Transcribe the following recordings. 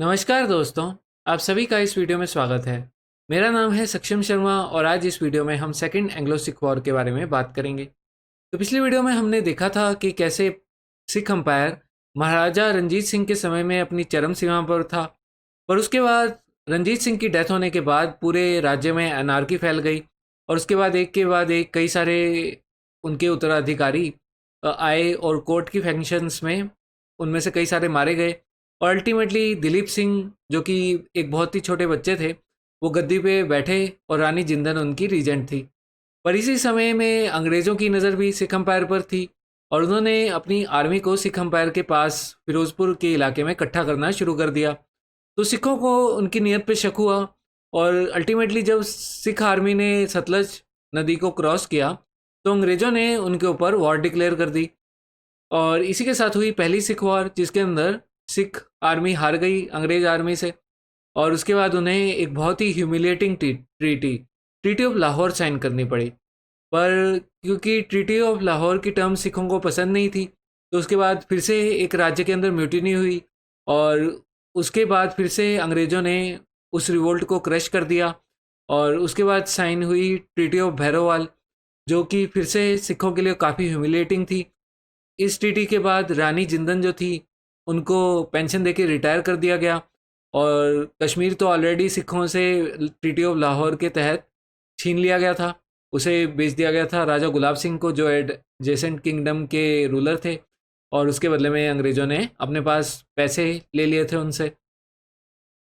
नमस्कार दोस्तों, आप सभी का इस वीडियो में स्वागत है। मेरा नाम है सक्षम शर्मा और आज इस वीडियो में हम सेकंड एंग्लो सिख वॉर के बारे में बात करेंगे। तो पिछली वीडियो में हमने देखा था कि कैसे सिख अंपायर महाराजा रंजीत सिंह के समय में अपनी चरम सीमा पर था, पर उसके बाद रंजीत सिंह की डेथ होने के बाद पूरे राज्य में अनार्की फैल गई और उसके बाद एक के बाद एक कई सारे उनके उत्तराधिकारी आए और कोर्ट की फंक्शंस में उनमें से कई सारे मारे गए और अल्टीमेटली दिलीप सिंह, जो कि एक बहुत ही छोटे बच्चे थे, वो गद्दी पे बैठे और रानी जिंदन उनकी रीजेंट थी। पर इसी समय में अंग्रेज़ों की नज़र भी सिख अंपायर पर थी और उन्होंने अपनी आर्मी को सिख अंपायर के पास फिरोजपुर के इलाके में इकट्ठा करना शुरू कर दिया। तो सिखों को उनकी नीयत पे शक हुआ और अल्टीमेटली जब सिख आर्मी ने सतलज नदी को क्रॉस किया तो अंग्रेज़ों ने उनके ऊपर वॉर डिक्लेयर कर दी और इसी के साथ हुई पहली सिख वॉर, जिसके अंदर सिख आर्मी हार गई अंग्रेज आर्मी से और उसके बाद उन्हें एक बहुत ही humiliating treaty treaty of Lahore sign करनी पड़ी। पर क्योंकि ट्रीटी ऑफ लाहौर की टर्म सिखों को पसंद नहीं थी, तो उसके बाद फिर से एक राज्य के अंदर म्यूटिनी हुई और उसके बाद फिर से अंग्रेज़ों ने उस रिवोल्ट को क्रश कर दिया और उसके बाद साइन हुई ट्रीटी ऑफ भैरोवाल, जो कि फिर से सिखों के लिए काफ़ी ह्यूमिलेटिंग थी। इस ट्रीटी के बाद रानी जिंदन जो थी, उनको पेंशन देके रिटायर कर दिया गया और कश्मीर तो ऑलरेडी सिखों से ट्रीटी ऑफ लाहौर के तहत छीन लिया गया था, उसे बेच दिया गया था राजा गुलाब सिंह को, जो एडजेसेंट किंगडम के रूलर थे, और उसके बदले में अंग्रेज़ों ने अपने पास पैसे ले लिए थे उनसे।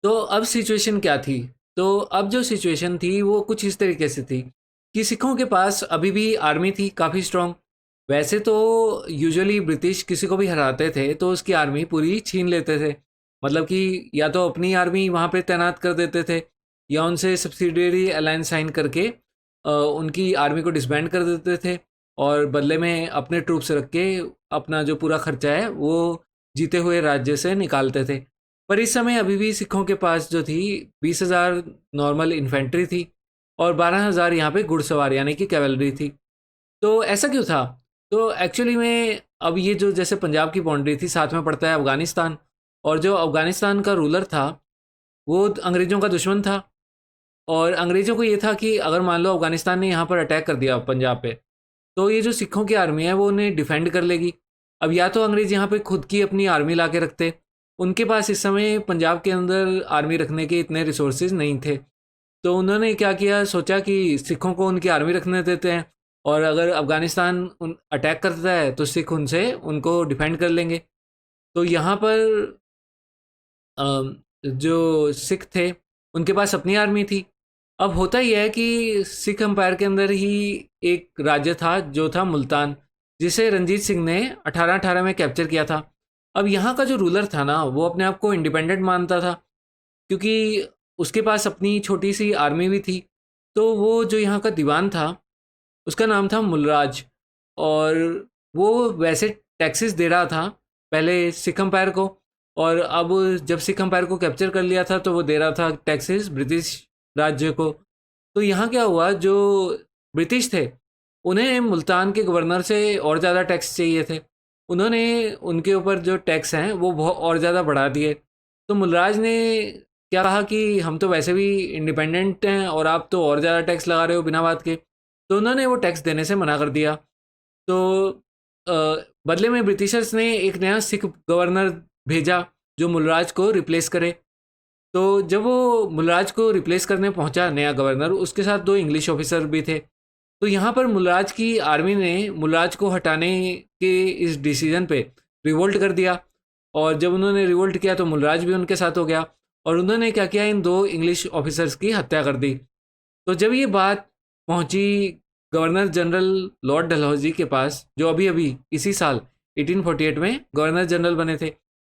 तो अब सिचुएशन क्या थी? तो अब जो सिचुएशन थी वो कुछ इस तरीके से थी कि सिखों के पास अभी भी आर्मी थी काफ़ी स्ट्रॉन्ग। वैसे तो यूजुअली ब्रिटिश किसी को भी हराते थे तो उसकी आर्मी पूरी छीन लेते थे, मतलब कि या तो अपनी आर्मी वहाँ पे तैनात कर देते थे या उनसे सब्सिडियरी अलायंस साइन करके उनकी आर्मी को डिसबैंड कर देते थे और बदले में अपने ट्रूप्स रख के अपना जो पूरा खर्चा है वो जीते हुए राज्य से निकालते थे। पर इस समय अभी भी सिखों के पास जो थी 20,000 नॉर्मल इन्फेंट्री थी और 12,000 यहाँ पे घुड़सवार यानी कि कैवलरी थी। तो ऐसा क्यों था? तो एक्चुअली में अब ये जो जैसे पंजाब की बाउंड्री थी, साथ में पड़ता है अफ़गानिस्तान, और जो अफ़गानिस्तान का रूलर था वो अंग्रेज़ों का दुश्मन था और अंग्रेज़ों को ये था कि अगर मान लो अफ़गानिस्तान ने यहाँ पर अटैक कर दिया पंजाब पे, तो ये जो सिखों की आर्मी है वो उन्हें डिफेंड कर लेगी। अब या तो अंग्रेज़ यहाँ पे खुद की अपनी आर्मी ला के रखते, उनके पास इस समय पंजाब के अंदर आर्मी रखने के इतने रिसोर्सेज नहीं थे, तो उन्होंने क्या किया, सोचा कि सिखों को उनकी आर्मी रखने देते हैं और अगर अफ़गानिस्तान अटैक करता है तो सिख उनसे उनको डिफेंड कर लेंगे। तो यहाँ पर जो सिख थे उनके पास अपनी आर्मी थी। अब होता ही है कि सिख एम्पायर के अंदर ही एक राज्य था जो था मुल्तान, जिसे रंजीत सिंह ने 1818 में कैप्चर किया था। अब यहाँ का जो रूलर था ना, वो अपने आप को इंडिपेंडेंट मानता था क्योंकि उसके पास अपनी छोटी सी आर्मी भी थी। तो वो जो यहाँ का दीवान था उसका नाम था मुलराज और वो वैसे टैक्सेस दे रहा था पहले सिख एम्पायर को, और अब जब सिख एम्पायर को कैप्चर कर लिया था तो वो दे रहा था टैक्सेस ब्रिटिश राज्य को। तो यहाँ क्या हुआ, जो ब्रिटिश थे उन्हें मुल्तान के गवर्नर से और ज़्यादा टैक्स चाहिए थे, उन्होंने उनके ऊपर जो टैक्स हैं वो बहुत और ज़्यादा बढ़ा दिए। तो मुलराज ने क्या कहा कि हम तो वैसे भी इंडिपेंडेंट हैं और आप तो और ज़्यादा टैक्स लगा रहे हो बिना बात के, तो उन्होंने वो टैक्स देने से मना कर दिया। तो बदले में ब्रिटिशर्स ने एक नया सिख गवर्नर भेजा जो मुलराज को रिप्लेस करे। तो जब वो मुलराज को रिप्लेस करने पहुंचा नया गवर्नर, उसके साथ दो इंग्लिश ऑफिसर भी थे। तो यहाँ पर मुलराज की आर्मी ने मुलराज को हटाने के इस डिसीजन पे रिवोल्ट कर दिया और जब उन्होंने रिवोल्ट किया तो मुलराज भी उनके साथ हो गया और उन्होंने क्या किया, इन दो इंग्लिश ऑफिसर्स की हत्या कर दी। तो जब ये बात पहुंची गवर्नर जनरल लॉर्ड डलहौजी के पास, जो अभी अभी इसी साल 1848 में गवर्नर जनरल बने थे,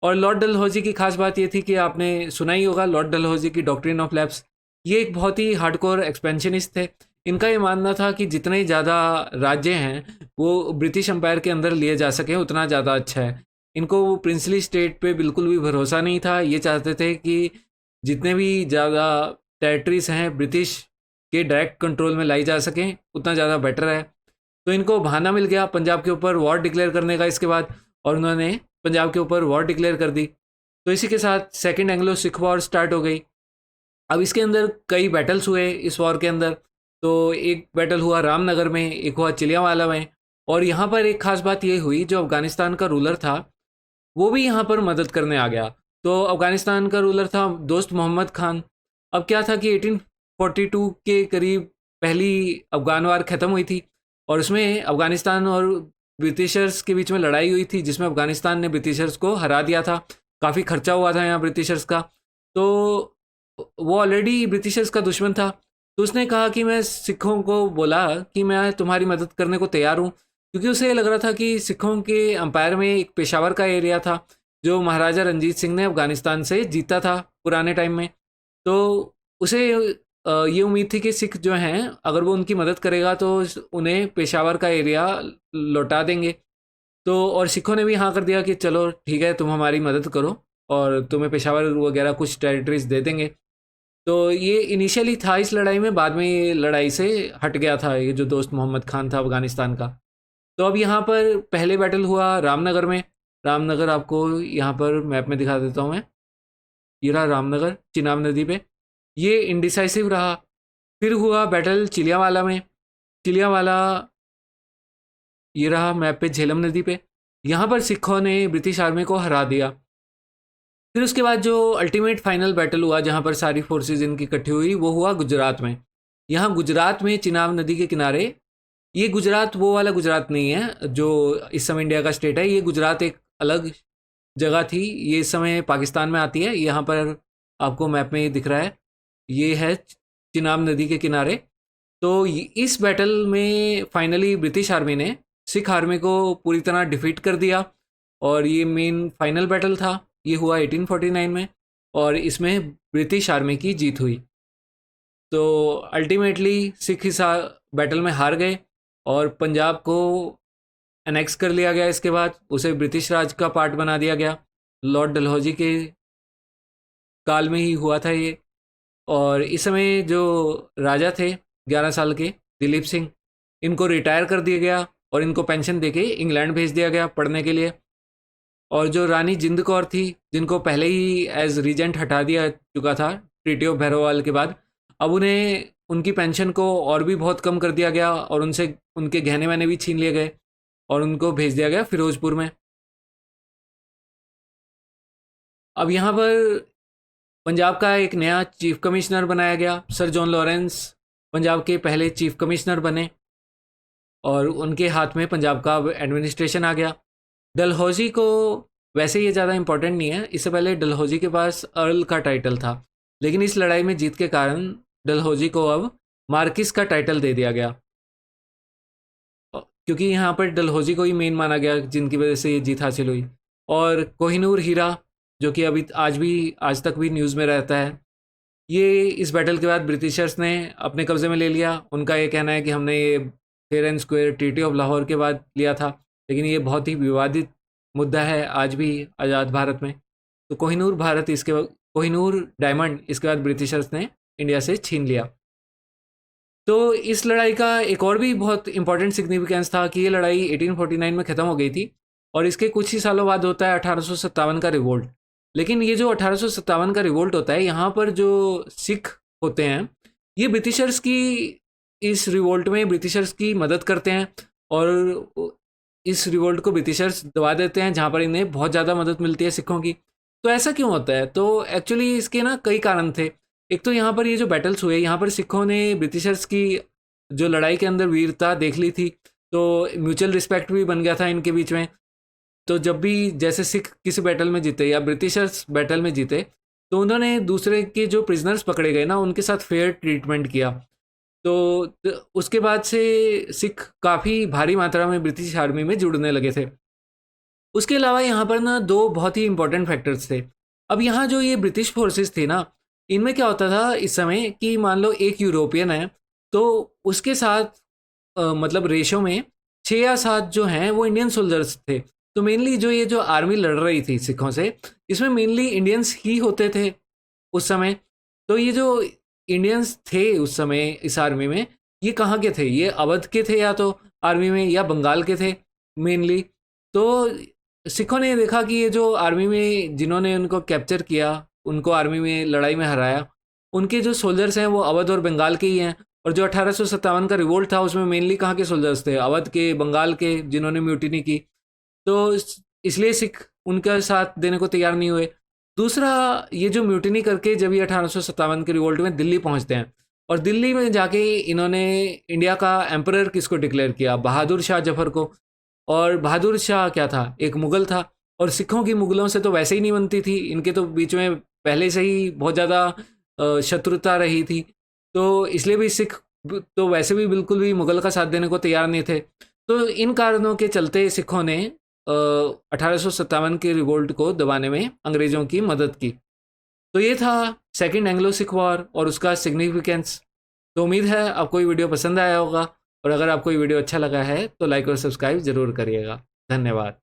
और लॉर्ड डलहौजी की खास बात ये थी कि आपने सुना ही होगा लॉर्ड डलहौजी की डॉक्ट्रिन ऑफ लैप्स। ये एक बहुत ही हार्डकोर एक्सपेंशनिस्ट थे। इनका ये मानना था कि जितने ज़्यादा राज्य हैं वो ब्रिटिश एम्पायर के अंदर लिए जा सकें उतना ज़्यादा अच्छा है। इनको प्रिंसली स्टेट पे बिल्कुल भी भरोसा नहीं था। ये चाहते थे कि जितने भी ज़्यादा टेरिटरीज हैं ब्रिटिश के डायरेक्ट कंट्रोल में लाई जा सकें उतना ज़्यादा बेटर है। तो इनको बहाना मिल गया पंजाब के ऊपर वॉर डिक्लेयर करने का इसके बाद, और उन्होंने पंजाब के ऊपर वॉर डिक्लेयर कर दी। तो इसी के साथ second Anglo Sikh war start हो गई। अब इसके अंदर कई बैटल्स हुए इस वॉर के अंदर। तो एक बैटल हुआ रामनगर में, एक हुआ चिलियांवाला में। और यहाँ पर एक खास बात ये हुई, जो अफगानिस्तान का रूलर था वो भी यहाँ पर मदद करने आ गया। तो अफगानिस्तान का रूलर था दोस्त मोहम्मद खान। अब क्या था कि 1842 के करीब पहली अफगान वार ख़त्म हुई थी, और उसमें अफगानिस्तान और ब्रिटिशर्स के बीच में लड़ाई हुई थी, जिसमें अफगानिस्तान ने ब्रिटिशर्स को हरा दिया था। काफ़ी खर्चा हुआ था यहाँ ब्रिटिशर्स का। तो वो ऑलरेडी ब्रिटिशर्स का दुश्मन था। तो उसने कहा कि मैं सिखों को बोला कि मैं तुम्हारी मदद करने को तैयार हूँ, क्योंकि उसे लग रहा था कि सिखों के अंपायर में एक पेशावर का एरिया था जो महाराजा रंजीत सिंह ने अफगानिस्तान से जीता था पुराने टाइम में। तो उसे ये उम्मीद थी कि सिख जो हैं, अगर वो उनकी मदद करेगा तो उन्हें पेशावर का एरिया लौटा देंगे। तो और सिखों ने भी हाँ कर दिया कि चलो ठीक है, तुम हमारी मदद करो और तुम्हें पेशावर वगैरह कुछ टेरिटरीज दे देंगे। तो ये इनिशियली था इस लड़ाई में, बाद में ये लड़ाई से हट गया था ये जो दोस्त मोहम्मद खान था अफगानिस्तान का। तो अब यहाँ पर पहले बैटल हुआ रामनगर में। रामनगर आपको यहाँ पर मैप में दिखा देता हूँ मैं। ये रहा रामनगर, चिनाब नदी पे। ये इंडिसाइसिव रहा। फिर हुआ बैटल चिलियांवाला में। चिलियांवाला ये रहा मैप पे, झेलम नदी पे। यहाँ पर सिखों ने ब्रिटिश आर्मी को हरा दिया। फिर उसके बाद जो अल्टीमेट फाइनल बैटल हुआ, जहाँ पर सारी फोर्सेज इनकी इकट्ठी हुई, वो हुआ गुजरात में। यहाँ गुजरात में चिनाब नदी के किनारे, ये गुजरात वो वाला गुजरात नहीं है जो इस समय इंडिया का स्टेट है। ये गुजरात एक अलग जगह थी, ये इस समय पाकिस्तान में आती है। यहाँ पर आपको मैप में ये दिख रहा है, ये है चिनाब नदी के किनारे। तो इस बैटल में फाइनली ब्रिटिश आर्मी ने सिख आर्मी को पूरी तरह डिफीट कर दिया, और ये मेन फाइनल बैटल था। ये हुआ 1849 में, और इसमें ब्रिटिश आर्मी की जीत हुई। तो अल्टीमेटली सिख इस बैटल में हार गए, और पंजाब को एनेक्स कर लिया गया। इसके बाद उसे ब्रिटिश राज का पार्ट बना दिया गया। लॉर्ड डलहौजी के काल में ही हुआ था ये। और इस समय जो राजा थे 11 साल के, दिलीप सिंह, इनको रिटायर कर दिया गया और इनको पेंशन देके इंग्लैंड भेज दिया गया पढ़ने के लिए। और जो रानी जिंद कौर थी, जिनको पहले ही एज रीजेंट हटा दिया चुका था ट्रीटी ऑफ भैरोवाल के बाद, अब उन्हें उनकी पेंशन को और भी बहुत कम कर दिया गया, और उनसे उनके गहने वहने भी छीन लिए गए, और उनको भेज दिया गया फिरोजपुर में। अब यहाँ पर पंजाब का एक नया चीफ कमिश्नर बनाया गया। सर जॉन लॉरेंस पंजाब के पहले चीफ कमिश्नर बने, और उनके हाथ में पंजाब का एडमिनिस्ट्रेशन आ गया। डलहौजी को वैसे ये ज़्यादा इंपॉर्टेंट नहीं है, इससे पहले डलहौजी के पास अर्ल का टाइटल था, लेकिन इस लड़ाई में जीत के कारण डलहौजी को अब मार्किस का टाइटल दे दिया गया, क्योंकि यहाँ पर डलहौजी को ही मेन माना गया जिनकी वजह से ये जीत हासिल हुई। और कोहिनूर हीरा, जो कि अभी आज तक भी न्यूज़ में रहता है, ये इस बैटल के बाद ब्रिटिशर्स ने अपने कब्जे में ले लिया। उनका ये कहना है कि हमने ये fair and square treaty of Lahore के बाद लिया था, लेकिन ये बहुत ही विवादित मुद्दा है आज भी आज़ाद भारत में। तो कोहिनूर डायमंड इसके बाद ब्रिटिशर्स ने इंडिया से छीन लिया। तो इस लड़ाई का एक और भी बहुत इंपॉर्टेंट सिग्निफिकेंस था कि ये लड़ाई 1849 में ख़त्म हो गई थी, और इसके कुछ ही सालों बाद होता है 1857 का रिवोल्ट। लेकिन ये जो 1857 का रिवोल्ट होता है, यहाँ पर जो सिख होते हैं, ये ब्रिटिशर्स की इस रिवोल्ट में ब्रिटिशर्स की मदद करते हैं, और इस रिवोल्ट को ब्रिटिशर्स दबा देते हैं जहाँ पर इन्हें बहुत ज़्यादा मदद मिलती है सिखों की। तो ऐसा क्यों होता है? तो एक्चुअली इसके ना कई कारण थे। एक तो यहाँ पर ये जो बैटल्स हुए, यहाँ पर सिखों ने ब्रिटिशर्स की जो लड़ाई के अंदर वीरता देख ली थी, तो म्यूचुअल रिस्पेक्ट भी बन गया था इनके बीच में। तो जब भी जैसे सिख किसी बैटल में जीते या ब्रिटिशर्स बैटल में जीते, तो उन्होंने दूसरे के जो प्रिजनर्स पकड़े गए ना, उनके साथ फेयर ट्रीटमेंट किया। तो उसके बाद से सिख काफ़ी भारी मात्रा में ब्रिटिश आर्मी में जुड़ने लगे थे। उसके अलावा यहाँ पर ना दो बहुत ही इंपॉर्टेंट फैक्टर्स थे। अब यहाँ जो ये ब्रिटिश फोर्सेस थी ना, इनमें क्या होता था इस समय कि मान लो एक यूरोपियन है, तो उसके साथ मतलब रेशो में 6 या 7 जो हैं वो इंडियन सोल्जर्स थे। तो मेनली जो आर्मी लड़ रही थी सिखों से, इसमें मेनली इंडियंस ही होते थे उस समय। तो ये जो इंडियंस थे उस समय इस आर्मी में, ये कहाँ के थे? ये अवध के थे या तो आर्मी में, या बंगाल के थे मेनली। तो सिखों ने ये देखा कि ये जो आर्मी में जिन्होंने उनको कैप्चर किया, उनको आर्मी में लड़ाई में हराया, उनके जो सोल्जर्स हैं वो अवध और बंगाल के ही हैं। और जो 1857 का रिवोल्ट था उसमें मेनली कहाँ के सोल्जर्स थे? अवध के, बंगाल के, जिन्होंने म्यूटिनी की। तो इसलिए सिख उनका साथ देने को तैयार नहीं हुए। दूसरा, ये जो म्यूटिनी करके जब ये 1857 के रिवोल्ट में दिल्ली पहुंचते हैं, और दिल्ली में जाके इन्होंने इंडिया का एम्परर किसको डिक्लेयर किया? बहादुर शाह जफर को। और बहादुर शाह क्या था? एक मुगल था। और सिखों की मुगलों से तो वैसे ही नहीं बनती थी, इनके तो बीच में पहले से ही बहुत ज़्यादा शत्रुता रही थी। तो इसलिए भी सिख तो वैसे भी बिल्कुल भी मुगल का साथ देने को तैयार नहीं थे। तो इन कारणों के चलते सिखों ने 1857 के रिवोल्ट को दबाने में अंग्रेज़ों की मदद की। तो ये था सेकेंड एंग्लो सिख वॉर और उसका सिग्निफिकेंस। तो उम्मीद है आपको ये वीडियो पसंद आया होगा, और अगर आपको ये वीडियो अच्छा लगा है तो लाइक और सब्सक्राइब ज़रूर करिएगा। धन्यवाद।